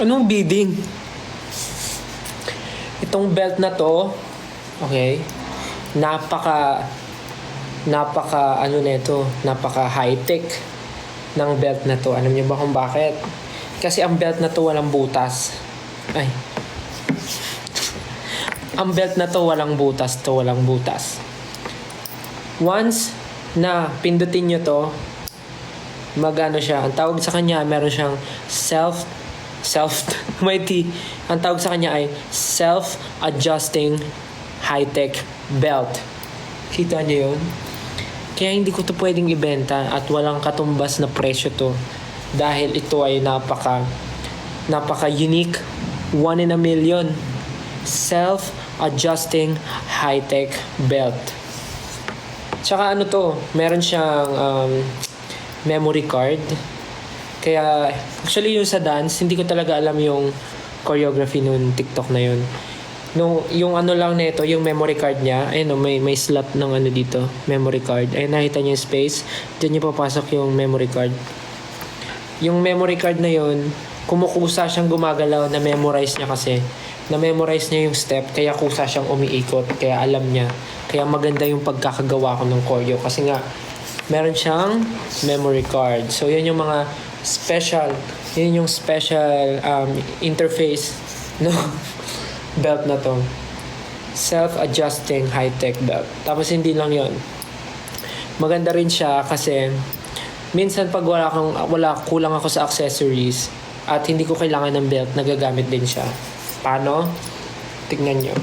Anong bidding? Itong belt na to, okay, napaka napaka high-tech ng belt na to. Alam niyo ba kung bakit? Kasi ang belt na to walang butas. Ay. Ang belt na to walang butas. Once na pindutin nyo to, magano siya. Ang tawag sa kanya, meron siyang mighty. Ang tawag sa kanya ay self-adjusting high-tech belt. Kita niyo yun? Kaya hindi ko to pwedeng ibenta at walang katumbas na presyo to. Dahil ito ay napaka unique, one in a million. Self-adjusting high-tech belt. Tsaka ano to, meron siyang memory card. Kaya, actually yung sa dance, hindi ko talaga alam yung choreography nung TikTok na yun. Yung ano lang nito, yung memory card niya, ayun may slot ng ano dito, memory card. Ayun, nakita niyo yung space, diyan niyo papasok yung memory card. Yung memory card na yun, kumukusa siyang gumagalaw, na-memorize niya kasi. Na-memorize niya yung step, kaya kusa siyang umiikot, kaya alam niya. Kaya maganda yung pagkakagawa ko ng choreo kasi nga meron siyang memory card. So yun yung mga special interface no belt na to. Self-adjusting high-tech belt. Tapos hindi lang yun. Maganda rin siya kasi minsan pag kulang ako sa accessories at hindi ko kailangan ng belt, nagagamit din siya. Paano? Tignan nyo.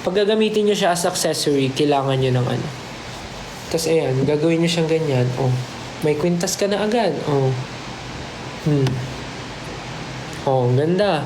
Pag gagamitin nyo siya as accessory, kailangan nyo ng ano. Tapos ayan, gagawin nyo siyang ganyan. Oh, may kwintas ka na agad. Oh. Oh, ang ganda.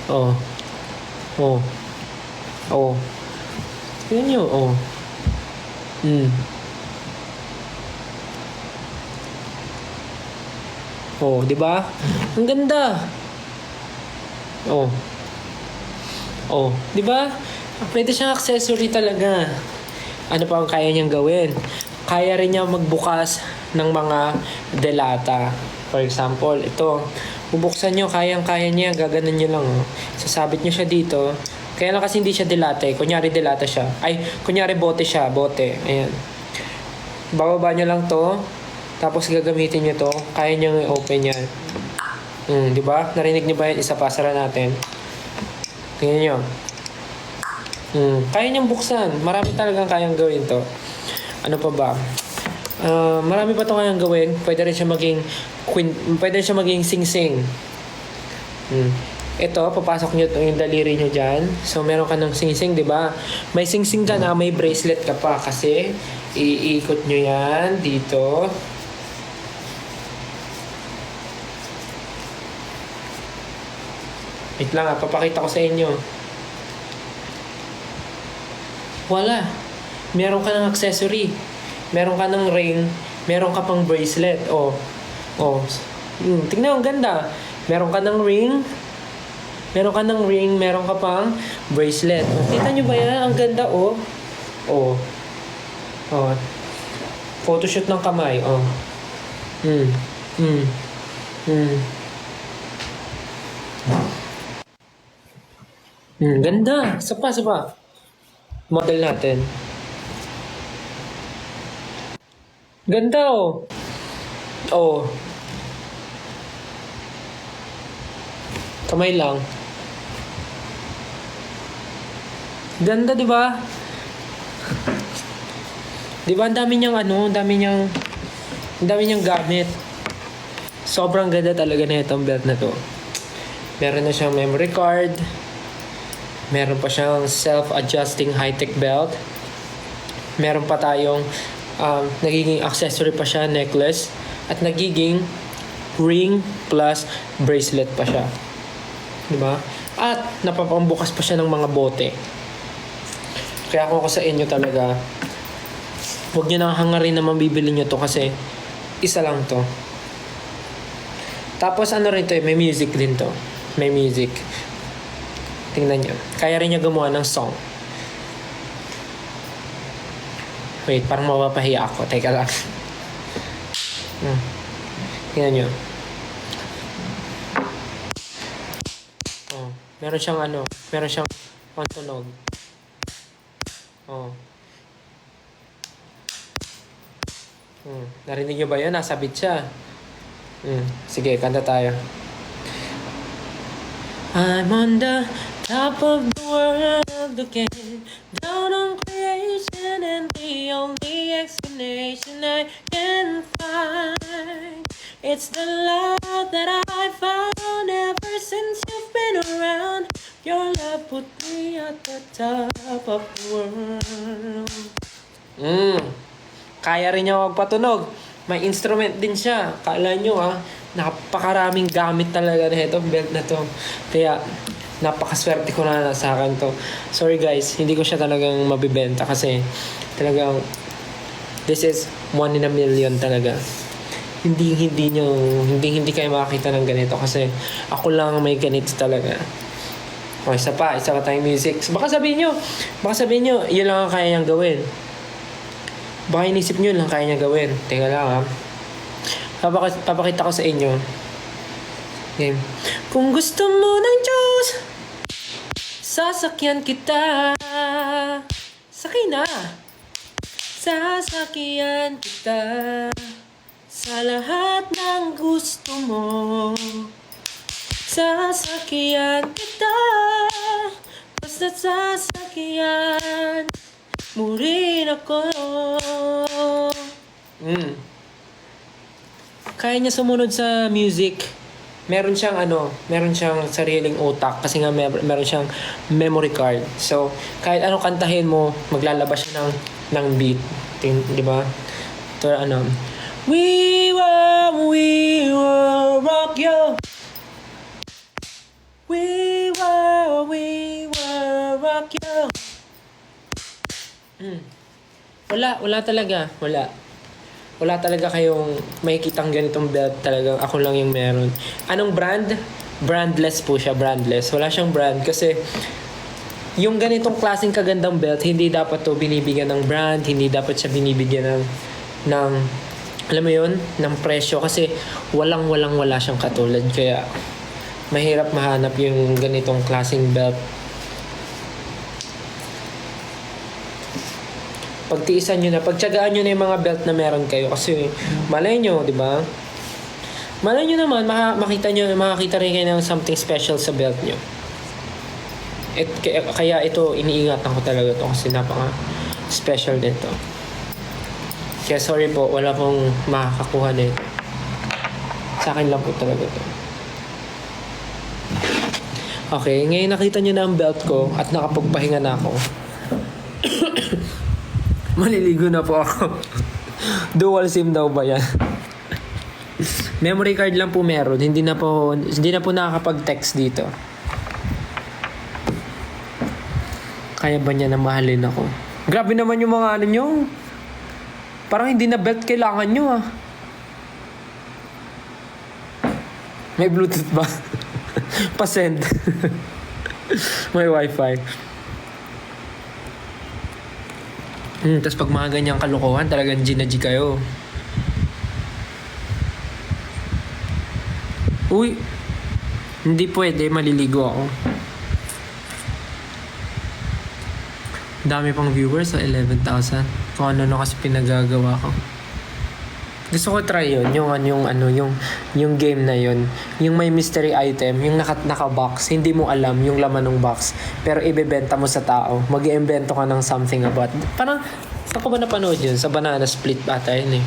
Oh. Oh. Oh. Tignan nyo. Oh. Oh, di ba? Ang ganda. Oh. Oh, di ba? Pwede siyang accessory talaga. Ano pa ang kaya niyang gawin? Kaya rin niya magbukas ng mga delata. For example, ito. Bubuksan niyo, kayang-kaya niya. Gaganan niyo lang. Oh. Sasabit niyo siya dito. Kaya lang kasi hindi siya delata eh. Kunyari delata siya. Ay, kunyari bote siya. Bote. Ayan. Bababa niyo lang to. Tapos gagamitin niyo to. Kaya niyo i-open yan. Di ba? Narinig niyo ba yan? Isa pa, sara natin. Tingnan nyo. Kaya niyang buksan. Marami talagang kayang gawin to. Ano pa ba? Marami pa to kayang gawin. Pwede rin siya maging sing-sing. Ito, papasok nyo yung daliri nyo dyan. So, meron ka ng sing-sing, di ba? May sing-sing ka na, may bracelet ka pa. Kasi, iikot nyo yan dito. Wait lang papakita ko sa inyo. Wala. Meron ka ng accessory. Meron ka ng ring. Meron ka pang bracelet. Oh. Tingnan mo, ang ganda. Meron ka ng ring. Meron ka pang bracelet. Kita nyo ba yan? Ang ganda, oh. Oh. Photoshoot ng kamay, oh. Ganda. Sapa. Model natin. Ganda, oh. Oh. Kamay lang. Ganda, di ba? Di ba, ang dami niyang gamit. Sobrang ganda talaga na itong belt na to. Meron na siyang memory card. Meron pa siyang self-adjusting high-tech belt. Meron pa tayong nagiging accessory pa siya, necklace. At nagiging ring plus bracelet pa siya. Diba? At napapambukas pa siya ng mga bote. Kaya kung ako sa inyo talaga, huwag nyo nang hangarin na mabibili nyo to kasi isa lang to. Tapos ano rin to, may music din to. May music. Tingnan nyo. Kaya rin niya gumawa ng song. Wait, parang mapapahiya ako. Teka lang. Tingnan nyo. Meron siyang ano, meron siyang pantunog. Oh. Narinig niyo ba yun? Nasabit siya. Sige, kanta tayo. I'm on the top of the world looking down on creation, and the only explanation I can find, it's the love that I found ever since you've been around. Your love put me at the top of the world. Kaya rin niya magpatunog. May instrument din siya. Kala nyo napakaraming gamit talaga na itong belt na to. Kaya napakaswerte ko na sa akin to. Sorry guys, hindi ko siya talagang mabibenta kasi talagang this is 1 in a million talaga. Hindi kayo makakita ng ganito kasi ako lang may ganito talaga. O, isa pa tayong music. So, baka sabihin nyo, yun lang ang kaya niyang gawin. Baka inisip nyo lang kaya niya gawin. Teka lang papakita ko sa inyo. Game. Kung gusto mo ng Diyos, sasakyan kita. Sakay na. Sasakyan kita sa lahat ng gusto mo. Sasakyan kita, basta sasakyan mo rin ako. Kaya niya sumunod sa music. Meron siyang sariling utak kasi nga meron siyang memory card. So, kahit anong kantahin mo, maglalabas siya ng beat. Di ba? Ito We will rock you. We will rock you. Wala talaga. Wala talaga kayong makikitang ganitong belt talaga. Ako lang yung meron. Anong brand? Brandless po siya, brandless. Wala siyang brand kasi yung ganitong klaseng kagandang belt, hindi dapat to binibigyan ng brand, hindi dapat siya binibigyan ng alam mo yun, ng presyo kasi wala siyang katulad. Kaya mahirap mahanap yung ganitong klaseng belt. Pagtiisan nyo na, pagtiyagaan nyo na yung mga belt na meron kayo kasi malay nyo, di ba? Malay nyo naman, makakita rin kayo ng something special sa belt nyo. Kaya ito, iniingatan ko talaga to kasi napaka-special nito. Kaya sorry po, wala pong makakakuha nito. Sa akin lang po talaga to. Okay, ngayon nakita nyo na ang belt ko at nakapagpahinga na ako. Maliligo na po ako. Dual SIM daw ba yan? Memory card lang po meron. Hindi na po nakakapag-text dito. Kaya ba niya na mahalin ako? Grabe naman yung mga nyo. Parang hindi na belt kailangan nyo May Bluetooth ba? Pa-send. May Wi-Fi. Tapos pag mga ganyang kalokohan, talagang G kayo. Uy! Hindi pwede, maliligo ako. Dami pang viewers, 11,000. Kung ano kasi pinagagawa ko. Gusto ko try yun, yung game na yun. Yung may mystery item, yung naka-box, hindi mo alam yung laman ng box. Pero ibebenta mo sa tao. Mag-iimbento ka ng something about. Parang, saan ko ba napanood yun? Sa Banana Split ata yun eh.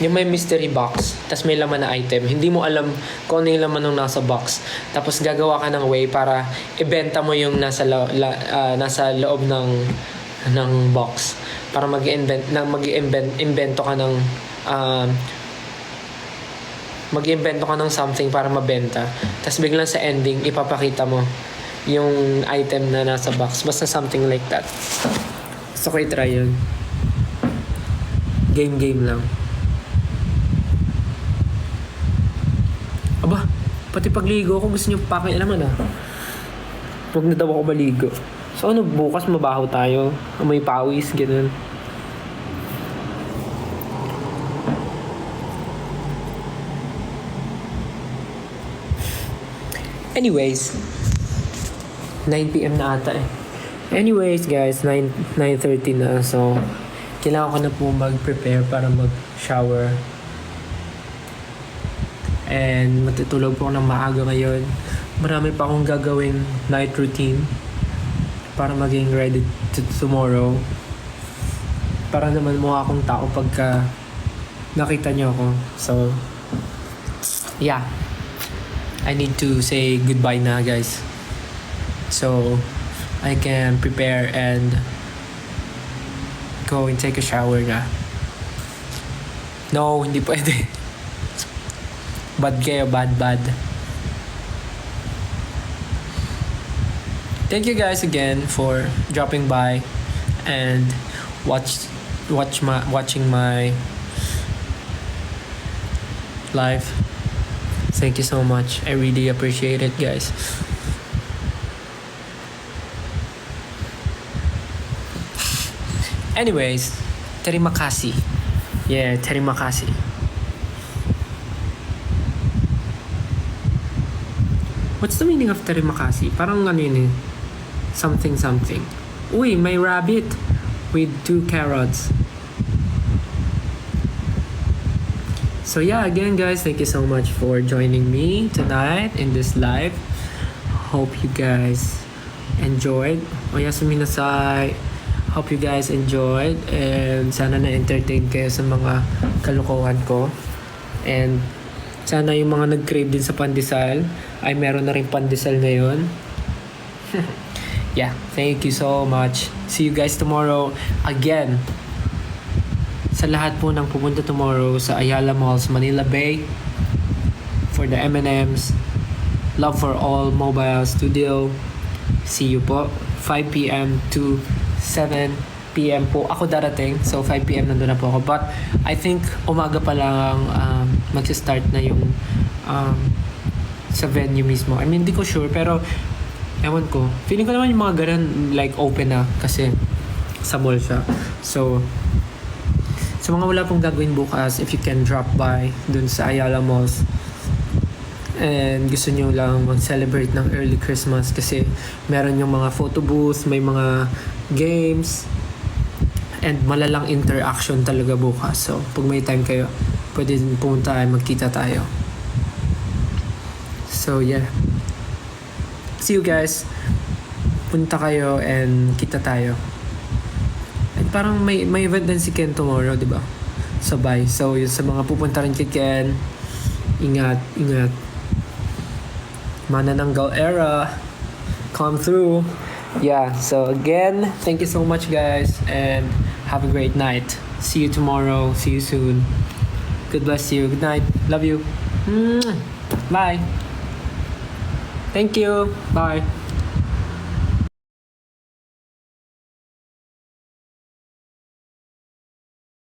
Yung may mystery box, tas may laman na item. Hindi mo alam kung ano yung laman ng nasa box. Tapos gagawa ka ng way para ibenta mo yung nasa loob ng box. Para mag-iimbento ka ng mag-iimbento ka ng something para mabenta. Tapos biglang sa ending, ipapakita mo yung item na nasa box. Basta something like that. Gusto ko i-try yun. Game lang. Aba, pati pagligo ko gusto nyo pakialaman Huwag na daw ako maligo. So bukas mabaho tayo. May pawis, ganun. Anyways, 9 p.m. na ata eh. Anyways guys, 9:30 na. So, kailangan ko na po mag-prepare para mag-shower. And matutulog po ako ng maaga ngayon. Marami pa akong gagawing night routine para maging ready to tomorrow. Para naman mukha akong tao pagka nakita niyo ako. So, yeah. I need to say goodbye na guys. So, I can prepare and go and take a shower na. No, hindi pwede. Bad kayo, bad. Thank you guys again for dropping by and watching my live. Thank you so much. I really appreciate it, guys. Anyways, terima kasih. Yeah, terima kasih. What's the meaning of terima kasih? Parang ano yun eh. Something. Uy, may rabbit with 2 carrots. So yeah, again guys, thank you so much for joining me tonight in this live. Hope you guys enjoyed. Oyasumi nasai. Hope you guys enjoyed and sana na-entertain kayo sa mga kalokohan ko. And sana yung mga nag-crave din sa pandesal ay meron na rin pandesal ngayon. Yeah, thank you so much. See you guys tomorrow. Again, sa lahat po ng pupunta tomorrow sa Ayala Malls, Manila Bay for the M&M's, Love for All Mobile Studio. See you po. 5 p.m. to 7 p.m. po ako darating. So 5 p.m. nandun na po ako. But I think umaga pa lang mag-start na yung sa venue mismo. I mean, hindi ko sure pero ewan ko. Feeling ko naman yung mga ganun like open na kasi sa mall siya. So sa mga wala pong gagawin bukas, if you can drop by dun sa Ayala Malls and gusto nyo lang mag-celebrate ng early Christmas kasi meron yung mga photo booth, may mga games and malalang interaction talaga bukas. So, pag may time kayo, pwede din pumunta tayo, magkita tayo. So, yeah. See you guys. Punta kayo and kita tayo. And parang may event din si Ken tomorrow, di ba? Sabay. So, yun sa mga pupunta rin kay Ken, ingat. Manananggal era. Come through. Yeah, so again, thank you so much guys and have a great night. See you tomorrow. See you soon. God bless you. Good night. Love you. Bye. Thank you. Bye.